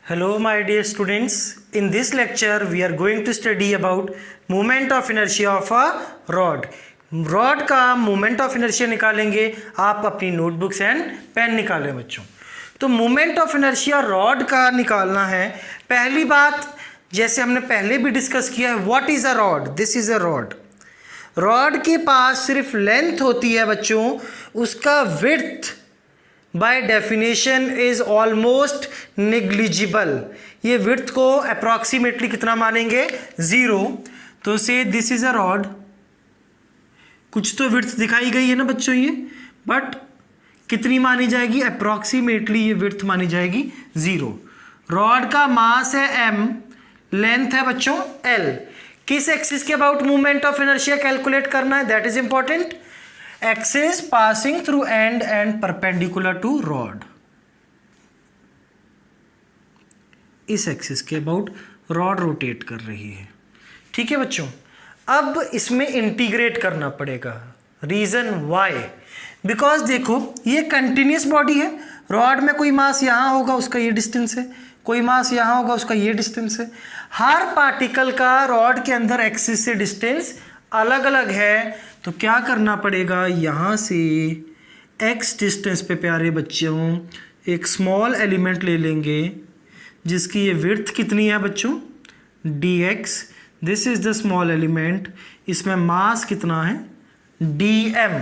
Hello my dear students, in this lecture we are going to study about moment of inertia of a rod. Rod का moment of inertia निकालेंगे, आप अपनी notebooks and pen निकालें बच्चों। तो moment of inertia rod का निकालना है। पहली बात, जैसे हमने पहले भी डिस्कस किया है, what is a rod? This is a rod. Rod के पास सिर्फ लेंथ होती है बच्चों, उसका width by definition is almost negligible. ये विड्थ को अप्रॉक्सीमेटली कितना मानेंगे? 0। तो से दिस इज अ रॉड। कुछ तो विड्थ दिखाई गई है ना बच्चों ये, बट कितनी मानी जाएगी? अप्रॉक्सीमेटली ये विड्थ मानी जाएगी 0। रॉड का मास है m, लेंथ है बच्चों l। किस एक्सिस के about movement of inertia calculate करना है? That is important. Axis passing through and and perpendicular to rod. इस एक्सिस के अबाउट रॉड रोटेट कर रही है। ठीक है बच्चों, अब इसमें इंटीग्रेट करना पड़ेगा। Reason why? बिकॉज देखो ये कंटिन्यूस बॉडी है। रॉड में कोई मास यहाँ होगा, उसका ये डिस्टेंस है, कोई मास यहाँ होगा, उसका ये डिस्टेंस है। हर पार्टिकल का रॉड के अंदर एक्सिस से डिस्टेंस अलग अलग है। तो क्या करना पड़ेगा? यहाँ से x डिस्टेंस पे प्यारे बच्चों एक स्मॉल एलिमेंट ले लेंगे जिसकी ये विड्थ कितनी है बच्चों? dx। This is the small element. इसमें मास कितना है? dm।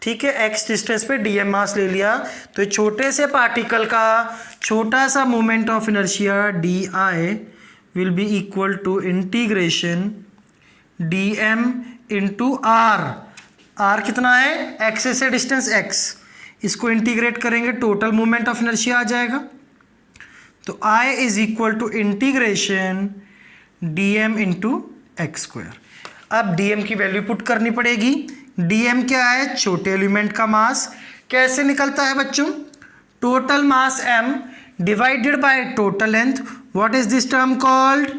ठीक है, x डिस्टेंस पे dm मास ले लिया। तो छोटे से पार्टिकल का छोटा सा moment of inertia di will be equal to integration dm into R. R कितना है? एक्सिस से डिस्टेंस x। इसको इंटीग्रेट करेंगे, टोटल मोमेंट ऑफ इनर्शिया आ जाएगा। तो I is equal to integration dm into X square. अब dm की वैल्यू पुट करनी पड़ेगी। dm क्या है? छोटे एलिमेंट का मास। कैसे निकलता है बच्चों? Total mass m divided by total length. What is this term called?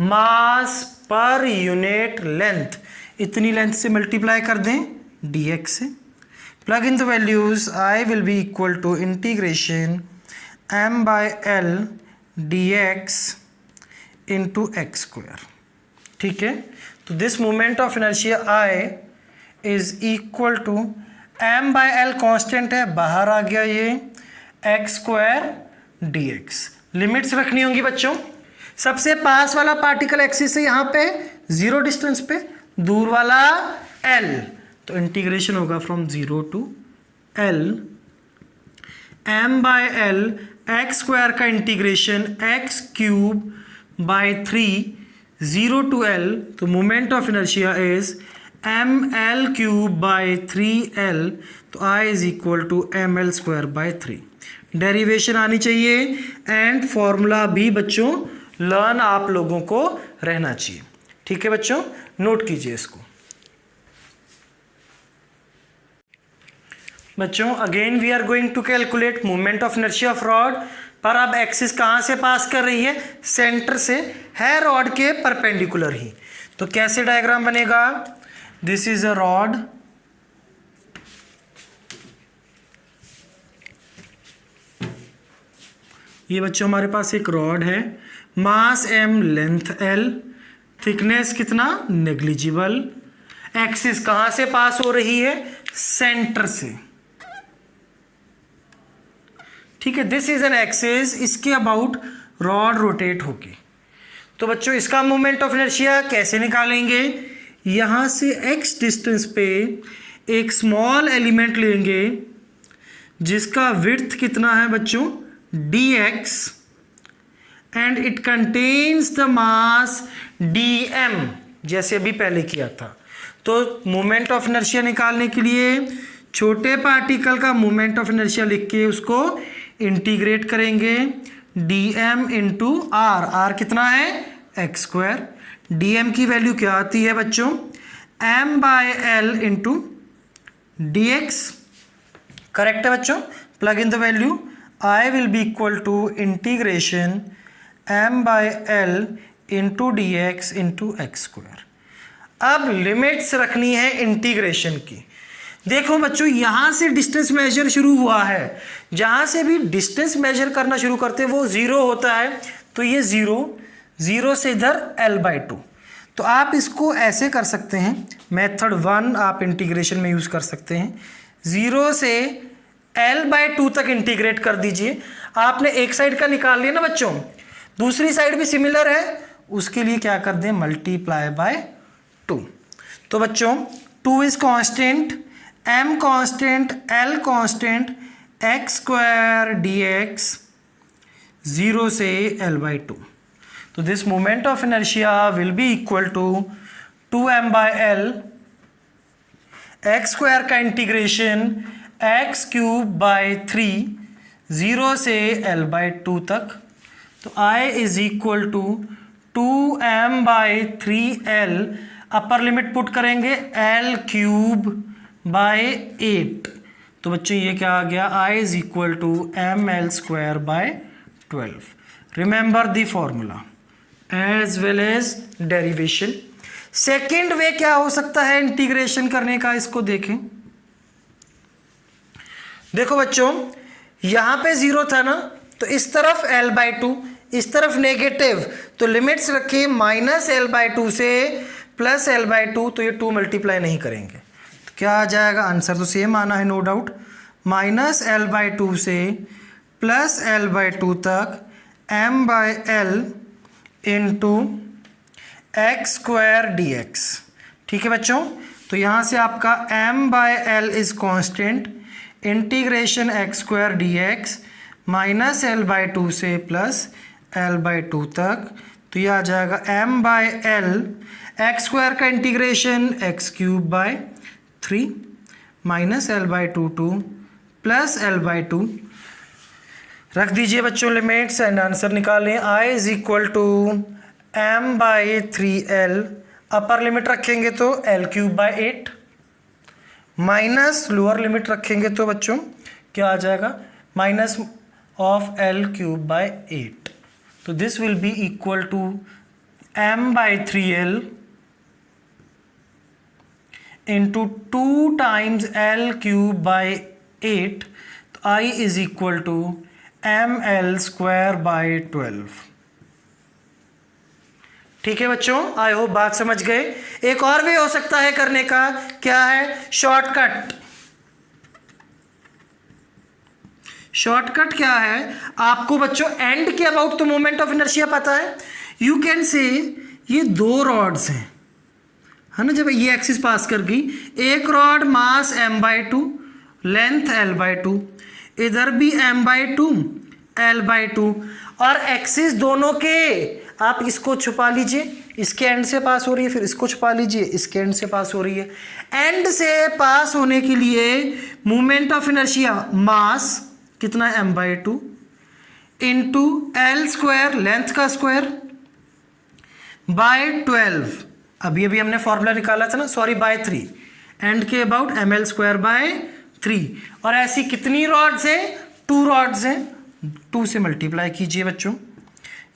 Mass per unit length. इतनी लेंथ से मल्टीप्लाई कर दें dx से। Plug in the values. I will be equal to integration m by l dx into X square. ठीक है, तो this moment of inertia I is equal to m by l constant है, बाहर आ गया ये, एक्स स्क्वायर dx। लिमिट्स रखनी होंगी बच्चों। सबसे पास वाला पार्टिकल एक्सिस से यहाँ पे 0 डिस्टेंस पे, दूर वाला l। तो इंटीग्रेशन होगा from 0 to l m by l x square का integration x cube by 3 0 to l। तो moment of inertia is ml cube by 3l। तो I is equal to ml square by 3। Derivation आनी चाहिए and formula भी बच्चों learn आप लोगों को रहना चाहिए। ठीक है बच्चों, नोट कीजिए इसको। बच्चों again we are going to calculate moment of inertia of rod. पर अब एक्सिस कहाँ से पास कर रही है? सेंटर से है, रॉड के परपेंडिकुलर ही। तो कैसे डायग्राम बनेगा? दिस इज अ रॉड, ये बच्चों हमारे पास एक रॉड है, मास m, लेंथ l, थिकनेस कितना? नेग्लिजिबल। एक्सिस कहां से पास हो रही है? सेंटर से। ठीक है, दिस इज एन एक्सिस, इसके अबाउट रॉड रोटेट होगी। तो बच्चों इसका मोमेंट ऑफ इनर्शिया कैसे निकालेंगे? यहां से x डिस्टेंस पे एक स्मॉल एलिमेंट लेंगे जिसका विड्थ कितना है बच्चों? dx and it contains the mass dm, जैसे अभी पहले किया था। तो मोमेंट ऑफ इनर्शिया निकालने के लिए छोटे पार्टिकल का मोमेंट ऑफ इनर्शिया लिख के उसको इंटीग्रेट करेंगे dm इंटू आर। आर कितना है? X square. dm की वैल्यू क्या आती है बच्चों? m by l into dx। Correct है बच्चों? Plug in the value. I will be equal to integration m by l into dx into X square. अब लिमिट्स रखनी है इंटीग्रेशन की। देखो बच्चों, यहां से डिस्टेंस मेजर शुरू हुआ है, जहां से भी डिस्टेंस मेजर करना शुरू करते हैं वो 0 होता है, तो ये 0 से इधर l/2। तो आप इसको ऐसे कर सकते हैं, मेथड 1 आप इंटीग्रेशन में यूज कर सकते हैं। 0 से l/2 तक इंटीग्रेट कर दीजिए। आपने एक साइड का निकाल लिया ना बच्चों, दूसरी साइड भी सिमिलर है, उसके लिए क्या कर दें, मल्टीप्लाई बाय 2। तो बच्चों 2 is constant, m constant, l constant, x² dx 0 से l/2। तो this moment of inertia will be equal to 2m/l, x² का इंटीग्रेशन x³ 0 से l/2 तक। तो I is equal to 2m/3l, upper limit put करेंगे l³/8। तो बच्चों ये क्या आ गया, I is equal to ml²/12। Remember the formula as well as derivation. Second way क्या हो सकता है इंटीग्रेशन करने का, इसको देखें। देखो बच्चों, यहां पे 0 था ना, तो इस तरफ l/2, इस तरफ नेगेटिव, तो लिमिट्स रखिए -l/2 से +l/2, तो ये 2 मल्टीप्लाई नहीं करेंगे, तो क्या आ जाएगा, आंसर तो सेम आना है नो डाउट, -l/2 से +l/2 तक m/l इंटू x² dx। ठीक है बच्चों, तो यहां से आपका m/l is constant, integration x² dx -l/2 से +l/2 तक, तो ये आ जाएगा m/l, x² का integration x³ -l/2 to +l/2 रख दीजिए बच्चों लिमिट्स एंड आंसर निकालें। I is equal to m/3l, upper limit रखेंगे तो l³/8 माइनस लोअर लिमिट रखेंगे तो बच्चों क्या आ जाएगा, माइनस ऑफ l³/8। तो this will be equal to m/3l into 2 times l³/8। तो I is equal to ml²/12। ठीक है बच्चों, आई होप बात समझ गए। एक और वे हो सकता है करने का, क्या है, शॉर्टकट। शॉर्टकट क्या है, आपको बच्चों एंड के अबाउट तो मोमेंट ऑफ इनर्शिया पता है। यू कैन से ये 2 रॉड्स हैं, है ना, जब ये एक्सिस पास कर गई, एक रॉड मास m/2, लेंथ l/2, इधर भी m/2 l/2, और एक्सिस दोनों के, आप इसको छुपा लीजिए, इसके एंड से पास हो रही है, फिर इसको छुपा लीजिए, इसके एंड से पास हो रही है। एंड से पास होने के लिए मोमेंट ऑफ इनर्शिया मास कितना है, m/2 इंटू l², लेंथ का स्क्वायर, बाय 12। अभी हमने फॉर्मूला निकाला था ना, सॉरी बाय 3, एंड के अबाउट ml²/3। और ऐसी कितनी रॉड्स हैं, 2 रॉड्स हैं, 2 से मल्टीप्लाई कीजिए बच्चों,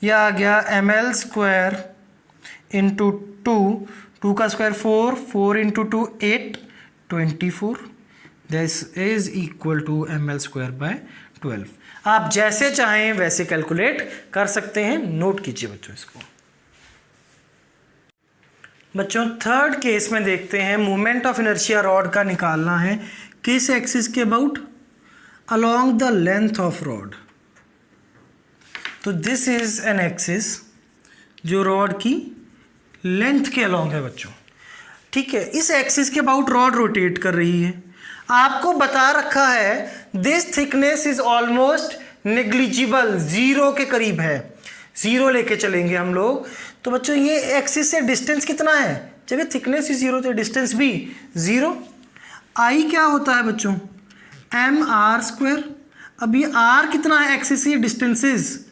यह आ गया ml² इंटू 2 का square 4 into 2 8, 24। This is equal to ml²/12। आप जैसे चाहें वैसे कैलकुलेट कर सकते हैं, नोट कीजिए बच्चों इसको। बच्चों थर्ड केस में देखते हैं, मोमेंट ऑफ इनर्शिया रॉड का निकालना है, किस एक्सिस के about, along the length of rod. तो दिस इज एन एक्सिस जो रॉड की लेंथ के अलोंग है बच्चों। ठीक है, इस एक्सिस के अबाउट रॉड रोटेट कर रही है। आपको बता रखा है this thickness is almost negligible, 0 के करीब है, 0 लेके चलेंगे हम लोग। तो बच्चों ये एक्सिस से डिस्टेंस कितना है, जब ये थिकनेस ही 0 तो डिस्टेंस भी 0। आई क्या होता है बच्चों, mr²। अब ये r कितना है, एक्सिस से डिस्टेंसेस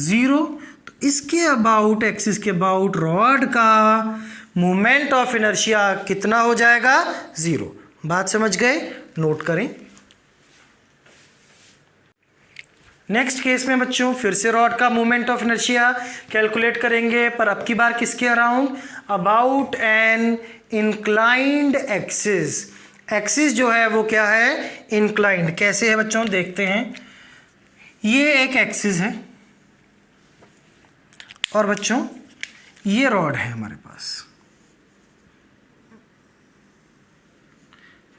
0, तो इसके अबाउट, एक्सिस के अबाउट रॉड का मोमेंट ऑफ इनर्शिया कितना हो जाएगा, 0। बात समझ गए, नोट करें। नेक्स्ट केस में बच्चों फिर से रॉड का मोमेंट ऑफ इनर्शिया कैलकुलेट करेंगे, पर अब की बार किसके around, about an inclined axis. Axis जो है वो क्या है, इंक्लाइंड। कैसे है बच्चों, देखते हैं। ये एक एक्सिस है और बच्चों ये रॉड है हमारे पास,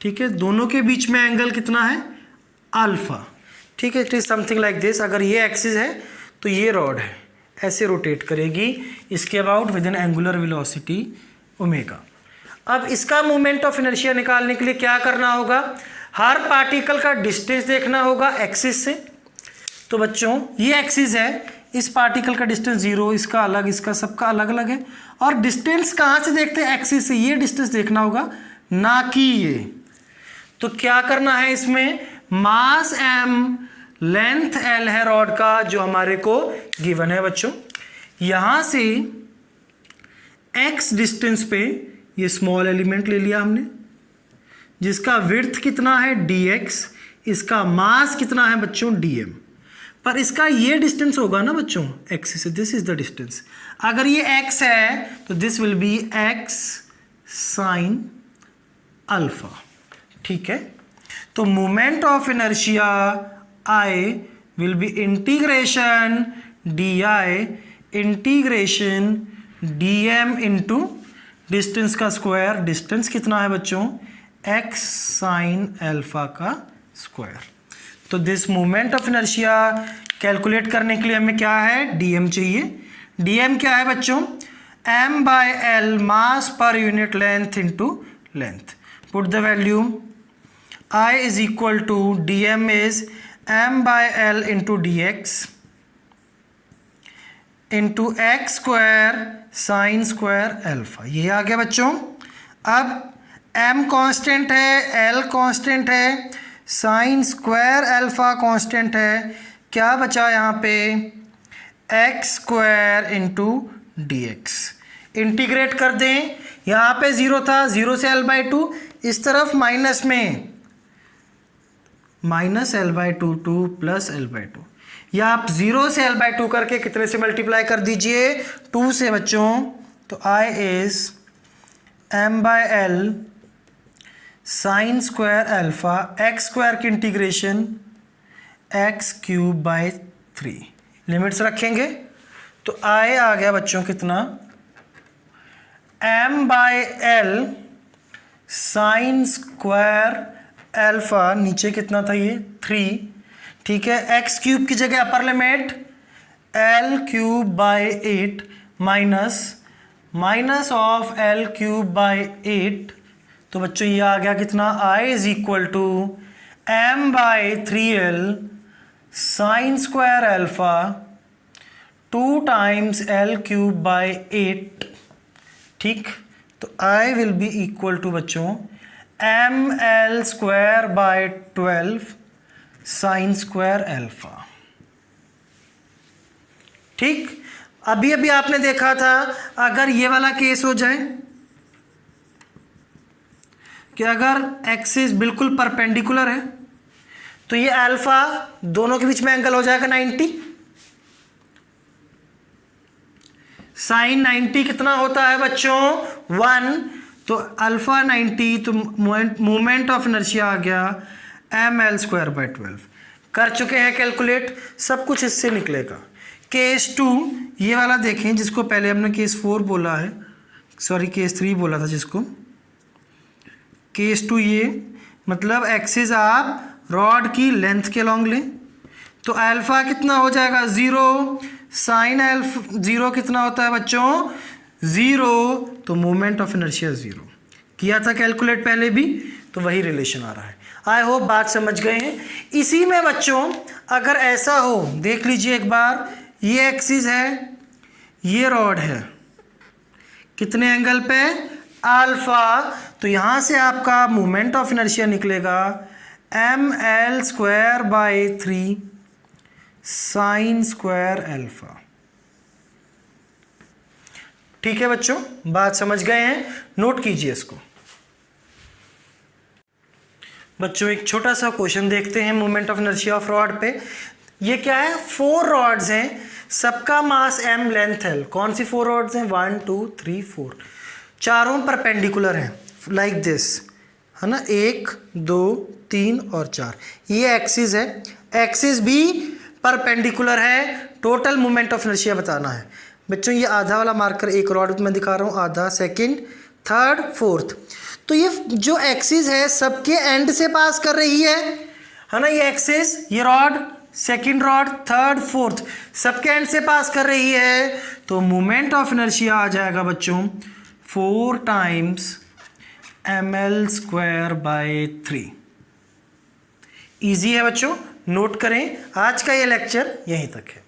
ठीक है। दोनों के बीच में एंगल कितना है, अल्फा, ठीक है। It is something like this. अगर ये एक्सिस है तो ये रॉड है, ऐसे रोटेट करेगी इसके about with N angular velocity omega. अब इसका मोमेंट ऑफ इनर्शिया निकालने के लिए क्या करना होगा, हर पार्टिकल का डिस्टेंस देखना होगा एक्सिस से। तो बच्चों ये एक्सिस है, इस पार्टिकल का डिस्टेंस 0, इसका अलग, इसका सबका अलग अलग है। और डिस्टेंस कहाँ से देखते हैं, एक्सिस से। ये डिस्टेंस देखना होगा, ना कि ये। तो क्या करना है इसमें, मास m, लेंथ l है रॉड का जो हमारे को गिवन है बच्चों। यहां से x डिस्टेंस पे ये स्मॉल एलिमेंट ले लिया हमने, जिसका विड्थ कितना है dx, इसका मास कितना है बच्चों dm। पर इसका ये डिस्टेंस होगा ना बच्चों x से, दिस इज द डिस्टेंस। अगर ये x है तो this will B x sine alpha, ठीक है। तो moment of inertia I will B integration di integration dm into distance का स्क्वायर। डिस्टेंस कितना है बच्चों, x साइन अल्फा का स्क्वायर। तो this moment of inertia calculate करने के लिए हमें क्या है, dm चाहिए। dm क्या है बच्चों, m by l mass per unit length into length. Put the value, I is equal to dm is m by l into dx into x square sin square alpha। ये आ गया बच्चों। अब m constant है, l constant है, sign square alpha constant है। क्या बचा यहाँ पे, x square into D x. Integrate कर दें, यहाँ पे 0 था, 0 से l/2, इस तरफ माइनस में minus l/2 two plus l/2, या आप 0 से l/2 करके कितने से मल्टीप्लाई कर दीजिए, 2 से बच्चों। तो I is m by l sine square alpha x square की integration x cube by 3। Limits रखेंगे तो I आ गया बच्चों कितना, m by l sine square alpha, नीचे कितना था ये 3, ठीक है। x क्यूब की जगह upper limit l cube by 8 minus of l cube by 8। तो बच्चों ये आ गया कितना, I is equal to m by 3l sine square alpha 2 times l cube by 8, ठीक। तो I will be equal to बच्चों ml square by 12 sine square alpha, ठीक। अभी अभी आपने देखा था, अगर ये वाला केस हो जाए कि अगर एक्सिस बिल्कुल परपेंडिकुलर है तो ये अल्फा, दोनों के बीच में एंगल हो जाएगा 90। साइन 90 कितना होता है बच्चों, 1। तो अल्फा 90, तो मोमेंट ऑफ इनर्शिया आ गया ml स्क्वायर बाय 12। कर चुके हैं कैलकुलेट, सब कुछ इससे निकलेगा। केस 2 ये वाला देखें, जिसको पहले हमने केस 4 बोला है, सॉरी केस 3 बोला था जिसको। केस 2 ये मतलब एक्सिस आप रॉड की लेंथ के लॉन्ग लें तो अल्फा कितना हो जाएगा 0, साइन अल्फा 0 कितना होता है बच्चों 0, तो मोमेंट ऑफ इनर्शिया 0। किया था कैलकुलेट पहले भी, तो वही रिलेशन आ रहा है। आई होप बात समझ गए हैं। इसी में बच्चों अगर ऐसा हो, देख लीजिए एक बार, ये एक्सिस है, ये रॉड है, कितने एंगल पे, अल्फा। तो यहाँ से आपका मोमेंट ऑफ इनर्शिया निकलेगा ml square by 3 sign square alpha. ठीक है बच्चों, बात समझ गए हैं, नोट कीजिए इसको। बच्चों एक छोटा सा क्वेश्चन देखते हैं moment of inertia of rod पे। ये क्या है, 4 रॉड्स हैं, सबका मास m, लेंथ l। कौन सी 4 रॉड्स हैं, 1 2 3 4, चारों परपेंडिकुलर हैं लाइक दिस। है ना, 1 2 3 और 4, ये एक्सिस है, एक्सिस भी परपेंडिकुलर है, टोटल मोमेंट ऑफ इनर्शिया बताना है बच्चों। ये आधा वाला मार्कर एक रॉड में दिखा रहा हूँ, आधा, सेकंड, थर्ड, फोर्थ। तो ये जो एक्सिस है सबके एंड से पास कर रही है ना, ये एक्सिस, ये rod, second rod, third, fourth, सबके एंड से पास कर रही है, तो मोमेंट ऑफ इनर्शिया आ जाएगा बच्चों 4 टाइम्स ml²/3। ईजी है बच्चों, नोट करें। आज का ये लेक्चर यहीं तक है।